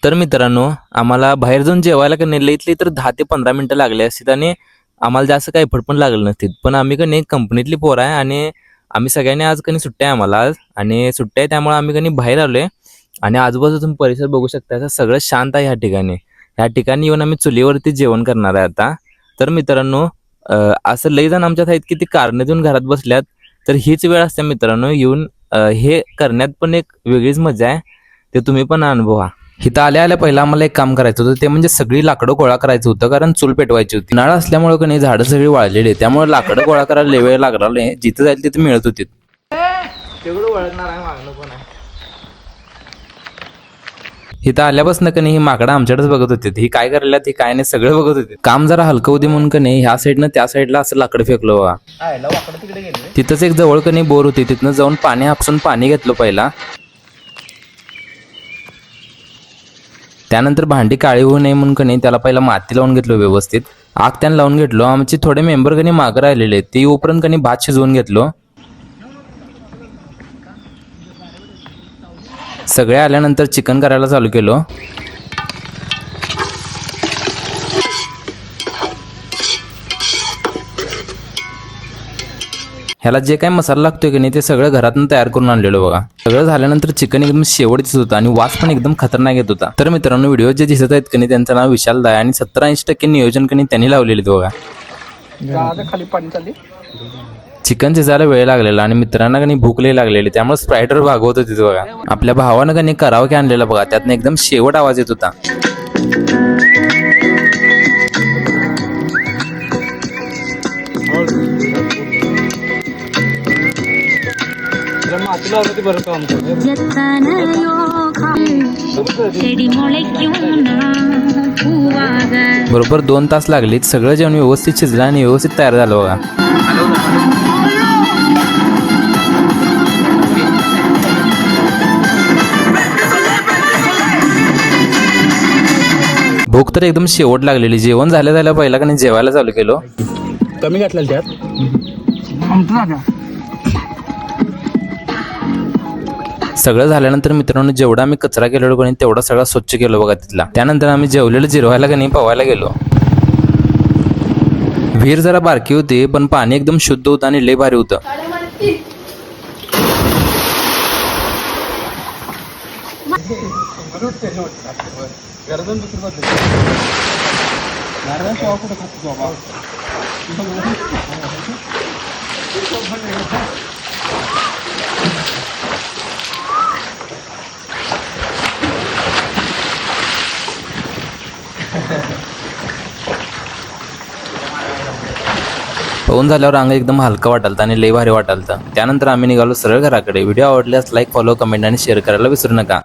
तर मित्रांनो, आम्हाला बाहेर जाऊन जेवायला का नाही इथली तर 10 ते 15 मिनिटं लागले असतील आणि आम्हाला जास्त काही एफर्ट पण लागलं नसतील. पण आम्ही का नाही कंपनीतली पोरं आहे आणि आम्ही सगळ्यांनी आज का नाही सुट्ट्या आहे आम्हाला आज आणि सुट्ट्या आहे त्यामुळे आम्ही का नाही बाहेर आलोय आणि आजूबाजूचा तुम्ही परिसर बघू शकता. असं सगळं शांत आहे ह्या ठिकाणी. ह्या ठिकाणी येऊन आम्ही चुलीवरती जेवण करणार आहे आता. तर मित्रांनो, असं लई जण आमच्यात आहेत की ते कारणं देऊन घरात बसल्यात. तर हीच वेळ असते मित्रांनो येऊन हे करण्यात पण एक वेगळीच मजा आहे. ते तुम्ही पण अनुभवा. इथं आल्या आल्या पहिला आम्हाला एक काम करायचं होतं, ते म्हणजे सगळी लाकडं गोळा करायचं होतं, कारण चूल पेटवायची होती. उन्हाळा असल्यामुळे का नाही झाडं सगळी वाळलेली, त्यामुळे लाकडं गोळा करायला लय वेळ लागला नाही. जिथं जाईल तिथे मिळत होती. तेवढं वळणार आहे मागणं पण आहे. इथं आल्यापासून का नाही ही माकडं आमच्याकडेच बघत होती. ही काय करायला ही काय नाही सगळं बघत होते. काम जरा हलकं होती म्हणून का नाही ह्या साईडनं त्या साईडला असं लाकडं फेकलो बघा. तिथंच एक जवळ का नाही बोर होती, तिथनं जाऊन पाणी हापसून पाणी घेतलं पहिला. त्यानंतर भांडी काळी होऊ नये म्हणून कणी त्याला पहिला माती लावून घेतलो व्यवस्थित. आग त्यानं लावून घेतलो. आमचे थोडे मेंबर कणी मागं राहिलेले ते उपरंत कणी भात शिजवून घेतलो. सगळे आल्यानंतर चिकन करायला चालू केलो. ह्याला जे काही मसाला लागतोय की नाही ते सगळं घरातून तयार करून आणलेलो बघा. सगळं झाल्यानंतर चिकन एकदम शेवट दिसत होतं आणि वास पण एकदम खतरनाक येत होता. तर मित्रांनो, व्हिडिओ जे दिसत आहेत की नाही त्यांचं नाव विशाल दाय आणि 70-80% नियोजन कणी त्यांनी लावलेले बघा. चिकन शिजायला वेळ लागलेला आणि मित्रांना कणी भूक लई लागलेली, त्यामुळे स्प्राईटवर भागवत होती बघा. आपल्या भावानं कणी करावं की आणलेला बघा, त्यातनं एकदम शेवट आवाज येत होता. बरोबर 2 तास लागलीत. सगळं जेवण व्यवस्थित शिजलं आणि व्यवस्थित तयार झालं बघा. भूक तर एकदम शेवट लागलेली. जेवण झाल्या पहिला का नाही जेवायला चालू केलो. कमी घातलेलं त्यात सगळं झाल्यानंतर मित्रांनो, जेवढा आम्ही कचरा केलेलो कोणी तेवढा सगळा स्वच्छ केलो बघा तिथला. त्यानंतर आम्ही जेवलेलं जिरवायला का नाही पवायला गेलो. विहीर जरा बारकी होती पण पाणी एकदम शुद्ध होतं आणि लय भारी होतं. पाहून झाल्यावर अंग एकदम हलका वाटालता आणि लय भारी वाटालता. त्यानंतर आम्ही निघालो सरळ घराकडे. व्हिडिओ आवडल्यास लाईक, फॉलो, कमेंट आणि शेअर करायला विसरू नका.